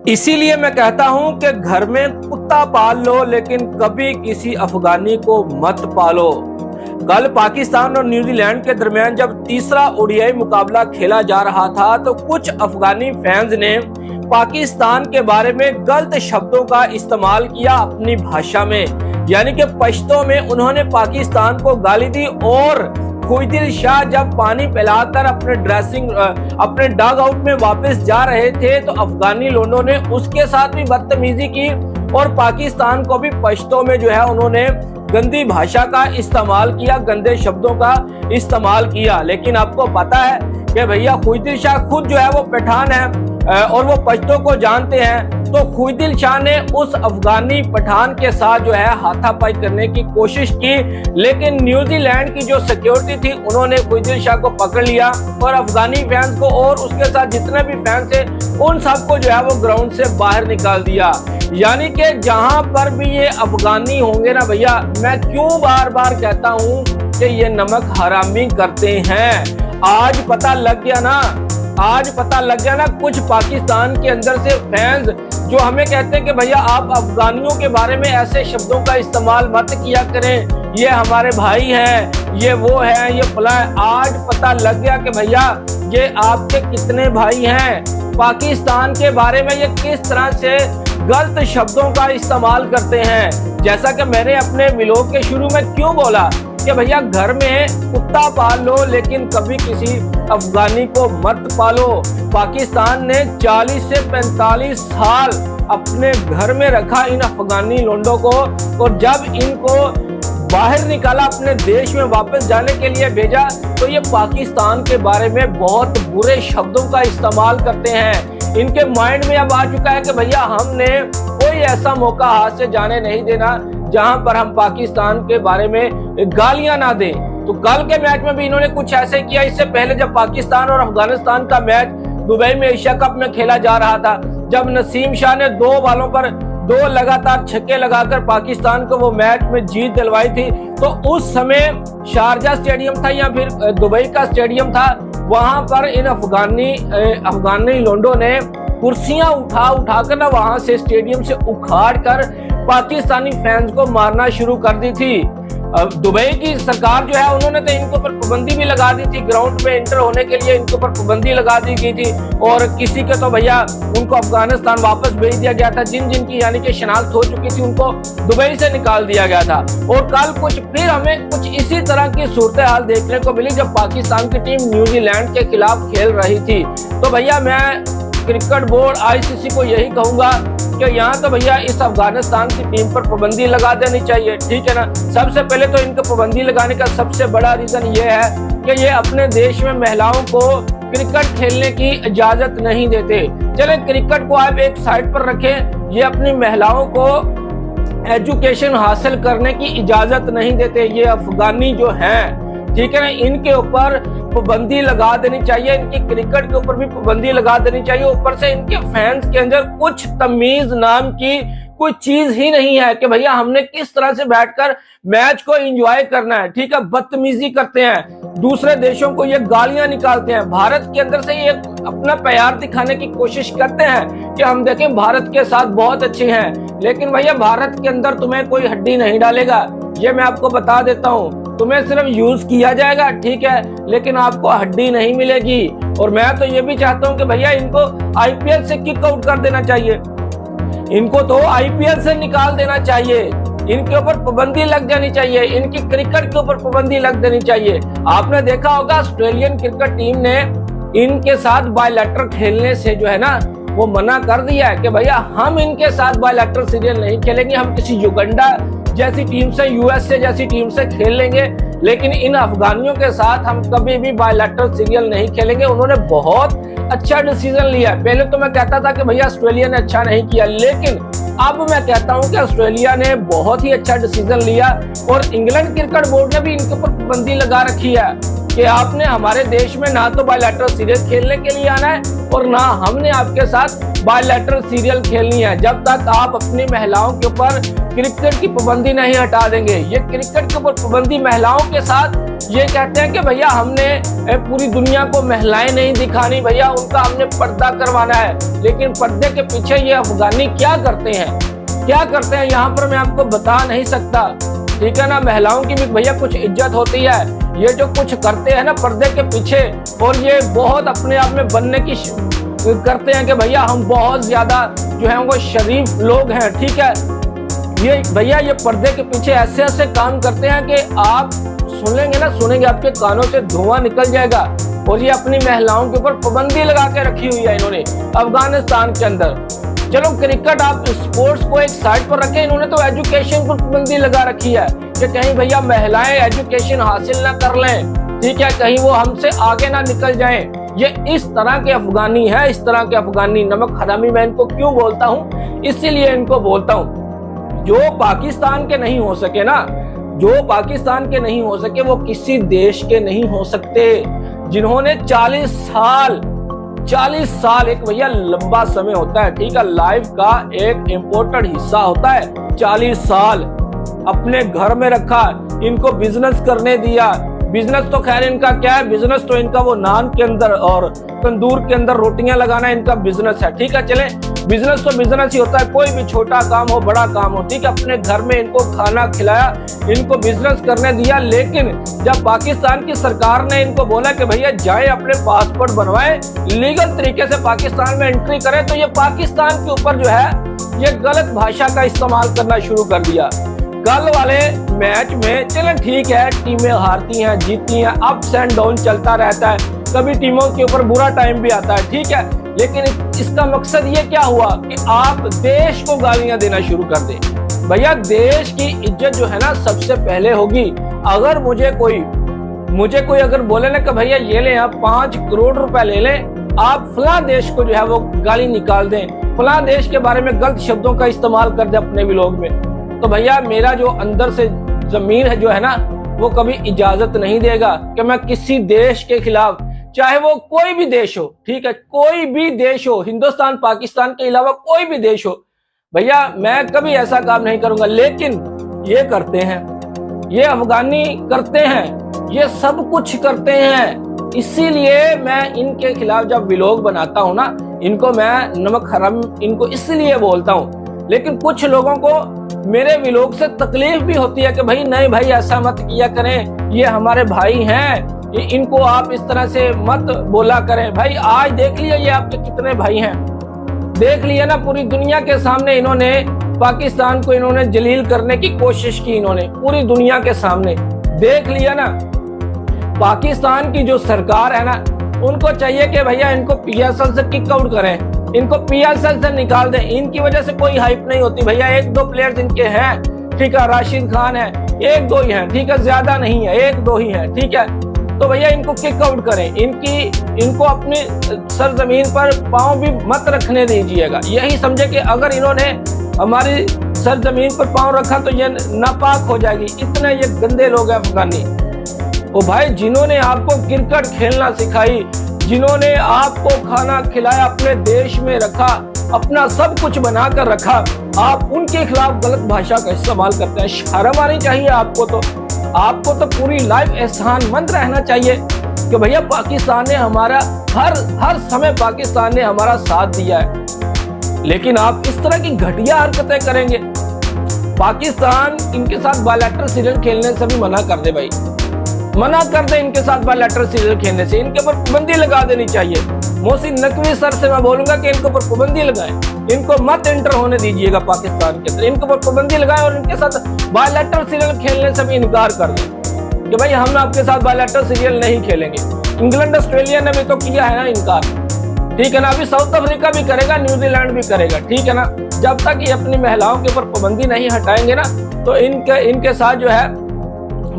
इसीलिए मैं कहता हूं कि घर में कुत्ता पाल लो लेकिन कभी किसी अफगानी को मत पालो। कल पाकिस्तान और न्यूजीलैंड के दरमियान जब तीसरा ओडीआई मुकाबला खेला जा रहा था तो कुछ अफगानी फैंस ने पाकिस्तान के बारे में गलत शब्दों का इस्तेमाल किया अपनी भाषा में, यानी कि पश्तो में उन्होंने पाकिस्तान को गाली दी। और खुईदिल शाह जब पानी पिलाकर अपने डग आउट में वापस जा रहे थे तो अफगानी लोगों ने उसके साथ भी बदतमीजी की और पाकिस्तान को भी पश्तो में जो है उन्होंने गंदी भाषा का इस्तेमाल किया, गंदे शब्दों का इस्तेमाल किया। लेकिन आपको पता है कि भैया खुईदिल शाह खुद जो है वो पठान है और वो पश्तो को जानते हैं। तो खुईदिल शाह ने उस अफगानी पठान के साथ जो है हाथापाई करने की कोशिश की, लेकिन न्यूजीलैंड की जो सिक्योरिटी थी उन्होंने खुईदिल शाह को पकड़ लिया और अफगानी फैंस को और उसके साथ जितने भी फैंस थे उन सबको जो है वो ग्राउंड से बाहर निकाल दिया। यानी कि जहां पर भी ये अफगानी होंगे ना भैया, मैं क्यों बार बार कहता हूं कि ये नमक हरामी करते हैं। आज पता लग गया ना कुछ पाकिस्तान के अंदर से फैंस जो हमें कहते हैं कि भैया आप अफगानियों के बारे में ऐसे शब्दों का इस्तेमाल मत किया करें, ये हमारे भाई हैं, ये वो है, ये फला है। आज पता लग गया कि भैया ये आपके कितने भाई हैं। पाकिस्तान के बारे में ये किस तरह से गलत शब्दों का इस्तेमाल करते हैं। जैसा कि मैंने अपने व्लॉग के शुरू में क्यों बोला कि भैया घर में कुत्ता पाल लो लेकिन कभी किसी अफगानी को मत पालो। पाकिस्तान ने 40 से 45 साल अपने घर में रखा इन अफगानी लोंडों को और जब इनको बाहर निकाला, अपने देश में वापस जाने के लिए भेजा, तो ये पाकिस्तान के बारे में बहुत बुरे शब्दों का इस्तेमाल करते हैं। इनके माइंड में अब आ चुका है कि भैया हमने कोई ऐसा मौका हाथ से जाने नहीं देना जहां पर हम पाकिस्तान के बारे में गालियां ना दें। तो कल के मैच में भी इन्होंने कुछ ऐसे किया। इससे पहले जब पाकिस्तान और अफगानिस्तान का मैच दुबई में एशिया कप में खेला जा रहा था, जब नसीम शाह ने 2 बॉलों पर 2 लगातार छक्के लगाकर पाकिस्तान को वो मैच में जीत दिलवाई थी, तो उस समय शारजा स्टेडियम था या फिर दुबई का स्टेडियम था, वहां पर इन अफगानी लोंडों ने कुर्सियां उठाकर ना वहां से स्टेडियम से उखाड़ कर पाकिस्तानी फैंस को मारना शुरू कर दी थी। दुबई की सरकार जो है उन्होंने तो इनके ऊपर पाबंदी भी लगा दी थी, ग्राउंड में एंटर होने के लिए इनके ऊपर पाबंदी लगा दी गई थी और किसी के तो भैया उनको अफगानिस्तान वापस भेज दिया गया था। जिनकी यानी कि शनाख्त हो चुकी थी उनको दुबई से निकाल दिया गया था। और कल फिर हमें कुछ इसी तरह की सूरत हाल देखने को मिली जब पाकिस्तान की टीम न्यूजीलैंड के खिलाफ खेल रही थी। तो भैया मैं क्रिकेट बोर्ड ICC को यही कहूंगा कि यहाँ तो भैया इस अफगानिस्तान की टीम पर पाबंदी लगा देनी चाहिए, ठीक है ना। सबसे पहले तो इनको पाबंदी लगाने का सबसे बड़ा रीजन ये है कि ये अपने देश में महिलाओं को क्रिकेट खेलने की इजाजत नहीं देते। चले क्रिकेट को आप एक साइड पर रखें, ये अपनी महिलाओं को एजुकेशन हासिल करने की इजाजत नहीं देते। ये अफगानी जो हैं, ठीक है ना, इनके ऊपर पाबंदी लगा देनी चाहिए, इनकी क्रिकेट के ऊपर भी पाबंदी लगा देनी चाहिए। ऊपर से इनके फैंस के अंदर कुछ तमीज नाम की कोई चीज ही नहीं है कि भैया हमने किस तरह से बैठकर मैच को एंजॉय करना है, ठीक है। बदतमीजी करते हैं, दूसरे देशों को ये गालियां निकालते हैं, भारत के अंदर से ये अपना प्यार दिखाने की कोशिश करते हैं कि हम देखें भारत के साथ बहुत अच्छे हैं। लेकिन भैया भारत के अंदर तुम्हें कोई हड्डी नहीं डालेगा, ये मैं आपको बता देता हूँ। तुम्हें सिर्फ यूज किया जाएगा, ठीक है, लेकिन आपको हड्डी नहीं मिलेगी। और मैं तो ये भी चाहता हूँ कि भैया इनको IPL से किक आउट कर देना चाहिए, इनको तो IPL से निकाल देना चाहिए, इनके ऊपर पाबंदी लग जानी चाहिए, इनकी क्रिकेट के ऊपर पाबंदी लग देनी चाहिए। आपने देखा होगा ऑस्ट्रेलियन क्रिकेट टीम ने इनके साथ बायलैटरल खेलने से जो है ना वो मना कर दिया है कि भैया हम इनके साथ बायलैटरल सीरीज नहीं खेलेंगे, हम किसी युगांडा जैसी टीम से, USA जैसी टीम से खेल लेंगे, लेकिन इन अफगानियों के साथ हम कभी भी बायलैटरल सीरियल नहीं खेलेंगे। उन्होंने बहुत अच्छा डिसीजन लिया। पहले तो मैं कहता था कि भैया ऑस्ट्रेलिया ने अच्छा नहीं किया, लेकिन अब मैं कहता हूं कि ऑस्ट्रेलिया ने बहुत ही अच्छा डिसीजन लिया और इंग्लैंड क्रिकेट बोर्ड ने भी इनके ऊपर पाबंदी लगा रखी है कि आपने हमारे देश में ना तो बायलैटरल सीरीज खेलने के लिए आना है और ना हमने आपके साथ बायलैटरल सीरियल खेलनी है। जब तक आप अपनी महिलाओं के ऊपर क्रिकेट की पाबंदी नहीं हटा देंगे। ये क्रिकेट के ऊपर पाबंदी महिलाओं के साथ ये कहते हैं कि भैया हमने पूरी दुनिया को महिलाएं नहीं दिखानी, भैया उनका हमने पर्दा करवाना है। लेकिन पर्दे के पीछे ये अफगानी क्या करते हैं यहाँ पर मैं आपको बता नहीं सकता, ठीक है ना। महिलाओं की भी भैया कुछ इज्जत होती है। ये जो कुछ करते हैं ना पर्दे के पीछे, और ये बहुत अपने आप में बनने की करते हैं कि भैया हम बहुत ज्यादा जो है वो शरीफ लोग हैं, ठीक है। ये भैया ये पर्दे के पीछे ऐसे ऐसे काम करते हैं कि आप सुनेंगे आपके कानों से धुआं निकल जाएगा। और ये अपनी महिलाओं के ऊपर पाबंदी लगा के रखी हुई है इन्होंने अफगानिस्तान के अंदर। चलो क्रिकेट आप स्पोर्ट्स को एक साइड पर रखें, इन्होंने तो एजुकेशन पर पाबंदी लगा रखी है कि कहीं भैया महिलाएं एजुकेशन हासिल ना कर लें, ठीक है, कहीं वो हमसे आगे ना निकल जाएं। ये इस तरह के अफगानी है, इस तरह के अफगानी नमक हरामी। मैं इनको क्यों बोलता हूँ, इसीलिए इनको बोलता हूँ जो पाकिस्तान के नहीं हो सके ना, जो पाकिस्तान के नहीं हो सके वो किसी देश के नहीं हो सकते। जिन्होंने 40 साल एक भैया लंबा समय होता है, ठीक है, लाइफ का एक इम्पोर्टेंट हिस्सा होता है। 40 साल अपने घर में रखा, इनको बिजनेस करने दिया। बिजनेस तो खैर इनका क्या है, बिजनेस तो इनका वो नान के अंदर और तंदूर के अंदर रोटियां लगाना इनका बिजनेस है, ठीक है। चले बिजनेस तो बिजनेस ही होता है, कोई भी छोटा काम हो बड़ा काम हो, ठीक है। अपने घर में इनको खाना खिलाया, इनको बिजनेस करने दिया। लेकिन जब पाकिस्तान की सरकार ने इनको बोला कि भैया जाए अपने पासपोर्ट बनवाए, लीगल तरीके से पाकिस्तान में एंट्री करें, तो ये पाकिस्तान के ऊपर जो है ये गलत भाषा का इस्तेमाल करना शुरू कर दिया। कल वाले मैच में चलें ठीक है, टीमें हारती हैं जीतती हैं, अप्स एंड डाउन चलता रहता है, कभी टीमों के ऊपर बुरा टाइम भी आता है, ठीक है। लेकिन इसका मकसद ये क्या हुआ कि आप देश को गालियां देना शुरू कर दें। भैया देश की इज्जत जो है ना सबसे पहले होगी। अगर मुझे कोई अगर बोले ना कि भैया ये ले आप 5 करोड़ रुपए ले लें, आप फलां देश को जो है वो गाली निकाल दें, फलां देश के बारे में गलत शब्दों का इस्तेमाल कर दे अपने व्लॉग में, तो भैया मेरा जो अंदर से जमीर है जो है ना वो कभी इजाजत नहीं देगा कि मैं किसी देश के खिलाफ, चाहे वो कोई भी देश हो, ठीक है, कोई भी देश हो, हिंदुस्तान पाकिस्तान के अलावा कोई भी देश हो, भैया मैं कभी ऐसा काम नहीं करूंगा। लेकिन ये करते हैं, ये अफगानी करते हैं, ये सब कुछ करते हैं। इसीलिए मैं इनके खिलाफ जब व्लॉग बनाता हूं ना, इनको मैं नमक हराम इनको इसलिए बोलता हूं। लेकिन कुछ लोगों को मेरे व्लॉग से तकलीफ भी होती है कि भाई नहीं भाई ऐसा मत किया करें, ये हमारे भाई हैं, इनको आप इस तरह से मत बोला करें। भाई आज देख लिया ये आपके कितने भाई हैं, देख लिया ना, पूरी दुनिया के सामने इन्होंने पाकिस्तान को इन्होंने जलील करने की कोशिश की, इन्होंने पूरी दुनिया के सामने देख लिया ना। पाकिस्तान की जो सरकार है ना उनको चाहिए कि भैया इनको PSL से किक आउट करें, इनको PSL से निकाल दें। इनकी वजह से कोई हाइप नहीं होती भैया, 1-2 प्लेयर्स इनके हैं, ठीक है, राशिद खान है, 1-2 ही हैं, ठीक है, ज्यादा नहीं है, 1-2 ही हैं, ठीक है। तो भैया इनको किक आउट करें, इनको अपनी सरजमीन पर पांव भी मत रखने दीजिएगा। यही समझे कि अगर इन्होंने हमारी सरजमीन पर पांव रखा तो ये नापाक हो जाएगी। इतने ये गंदे लोग हैं अफगानी। ओ भाई जिन्होंने आपको क्रिकेट खेलना सिखाई, जिन्होंने आपको खाना खिलाया, अपने देश में रखा, अपना सब कुछ बनाकर रखा, आप उनके खिलाफ गलत भाषा का इस्तेमाल करते हैं। शर्म आनी चाहिए आपको तो पूरी लाइफ एहसानमंद रहना चाहिए कि भैया पाकिस्तान ने हमारा हर समय पाकिस्तान ने हमारा साथ दिया है। लेकिन आप इस तरह की घटिया हरकतें करेंगे। पाकिस्तान इनके साथ बायलैटरल सीरीज खेलने से भी मना कर दे भाई, मना कर दे इनके साथ बायलैटरल सीरीज खेलने से, इनके ऊपर पाबंदी लगा देनी चाहिए। मोहसिन नकवी सर से मैं बोलूंगा कि इनके ऊपर पाबंदी लगाएं, इनको मत एंटर होने दीजिएगा पाकिस्तान के अंदर, इनके ऊपर पाबंदी लगाएं और इनके साथ बायलैटरल सीरीज खेलने से भी इनकार कर दें कि भाई हम आपके साथ बायलैटरल सीरीज नहीं खेलेंगे। इंग्लैंड ऑस्ट्रेलिया ने भी तो किया है ना इनकार, ठीक है ना, अभी साउथ अफ्रीका भी करेगा, न्यूजीलैंड भी करेगा, ठीक है ना। जब तक ये अपनी महिलाओं के ऊपर पाबंदी नहीं हटाएंगे ना तो इनके साथ जो है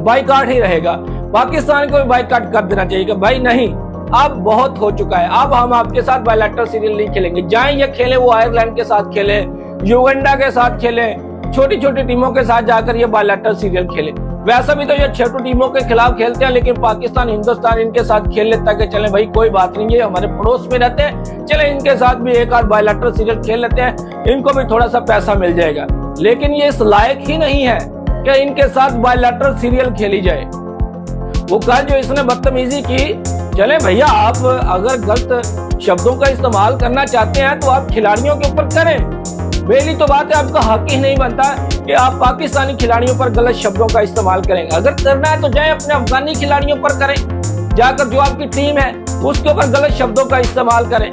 बाइकाट ही रहेगा। पाकिस्तान को भी बाइकाट कर देना चाहिए कि भाई नहीं अब बहुत हो चुका है, अब हम आपके साथ बायलैटरल सीरीज नहीं खेलेंगे। जाएं ये खेलें, वो आयरलैंड के साथ खेलें, युगांडा के साथ खेलें, छोटी छोटी टीमों के साथ जाकर ये बायलैटरल सीरीज खेलें। वैसा भी तो ये 6 टीमों के खिलाफ खेलते हैं, लेकिन पाकिस्तान हिंदुस्तान इनके साथ खेल लेता है कि चले भाई कोई बात नहीं है, हमारे पड़ोस में रहते हैं, चले इनके साथ भी एक आध बायलैटरल सीरीज खेल लेते हैं, इनको भी थोड़ा सा पैसा मिल जाएगा। लेकिन ये इस लायक ही नहीं है कि इनके साथ बायलैटरल सीरियल खेली जाए। वो कल जो इसने बदतमीजी की, चले भैया आप अगर गलत शब्दों का इस्तेमाल करना चाहते हैं तो आप खिलाड़ियों के ऊपर करें। पहली तो बात है, आपका हक ही नहीं बनता कि आप पाकिस्तानी खिलाड़ियों पर गलत शब्दों का इस्तेमाल करेंगे। अगर करना है तो जाए अपने अफगानी खिलाड़ियों पर करें, जाकर जो आपकी टीम है उसके ऊपर गलत शब्दों का इस्तेमाल करें।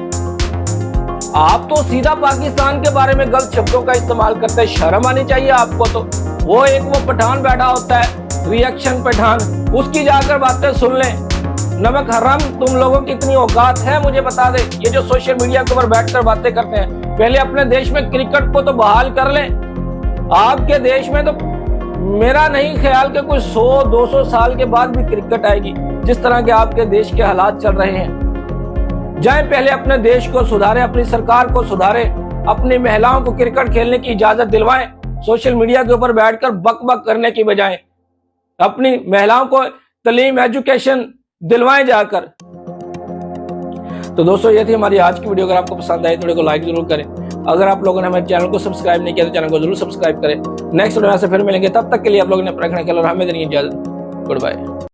आप तो सीधा पाकिस्तान के बारे में गलत शब्दों का इस्तेमाल करते हैं, शर्म आनी चाहिए आपको। तो वो पठान बैठा होता है, रिएक्शन पठान, उसकी जाकर बातें सुन लें। नमक हराम, तुम लोगों की इतनी औकात है मुझे बता दे, ये जो सोशल मीडिया के ऊपर बैठकर बातें करते हैं, पहले अपने देश में क्रिकेट को तो बहाल कर लें। आपके देश में तो मेरा नहीं ख्याल कि कोई 100-200 साल के बाद भी क्रिकेट आएगी, जिस तरह के आपके देश के हालात चल रहे हैं। जाए पहले अपने देश को सुधारें, अपनी सरकार को सुधारें, अपनी महिलाओं को क्रिकेट खेलने की इजाजत दिलवाएं। सोशल मीडिया के ऊपर बैठकर बक बक करने की बजाय अपनी महिलाओं को तालीम, एजुकेशन दिलवाएं जाकर। तो दोस्तों ये थी हमारी आज की वीडियो। अगर आपको पसंद आए तो वीडियो को लाइक जरूर करें। अगर आप लोगों ने हमारे चैनल को सब्सक्राइब नहीं किया तो चैनल को जरूर सब्सक्राइब करें। नेक्स्ट वीडियो से फिर मिलेंगे, तब तक के लिए आप लोगों ने अपना ख्याल रखना और हमें देनी इजाजत। Good bye.